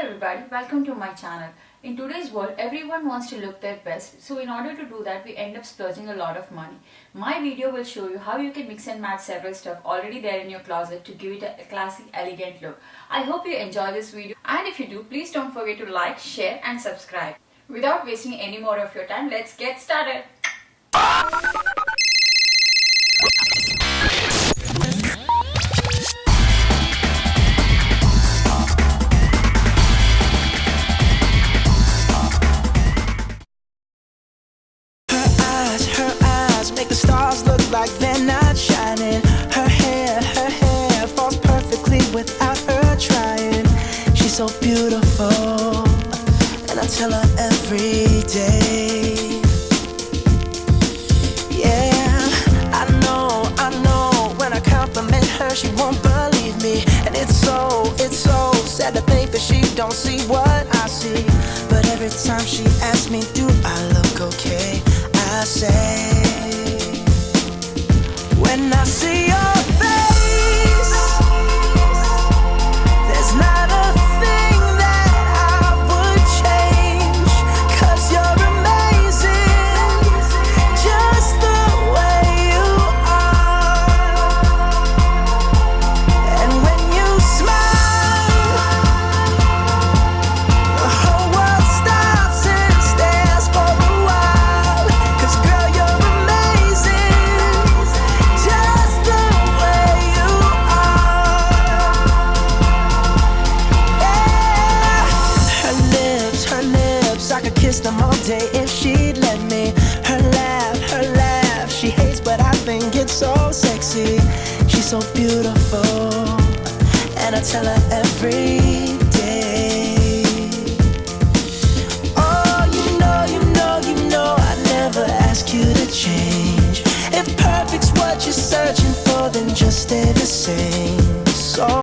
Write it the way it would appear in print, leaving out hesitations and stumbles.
everybody, welcome to my channel. In today's world, everyone wants to look their best. So in order to do that, we end up splurging a lot of money. My video will show you how you can mix and match several stuff already there in your closet to give it a classy, elegant look. I hope you enjoy this video, and if you do, please don't forget to like, share and subscribe. Without wasting any more of your time, let's get started. Make the stars look like they're not shining. Her hair falls perfectly without her trying. She's so beautiful, and I tell her every day. Yeah, I know, when I compliment her, she won't believe me. And it's so sad to think that she don't see what I see. But every time she asks me, do I look okay, I say, when I see your face, there's not a thing that I would change, 'cause you're amazing, just the way you are. And when you smile, the whole world stops and stares for a while, 'cause girl, you're amazing, just the way you are. Yeah. Her lips, I could kiss them all day if she'd let me. Her laugh, she hates, but I think it's so sexy. She's so beautiful, and I tell her every day. Oh, you know, I never ask you to change. If perfect's what you're searching for, then just stay the same. So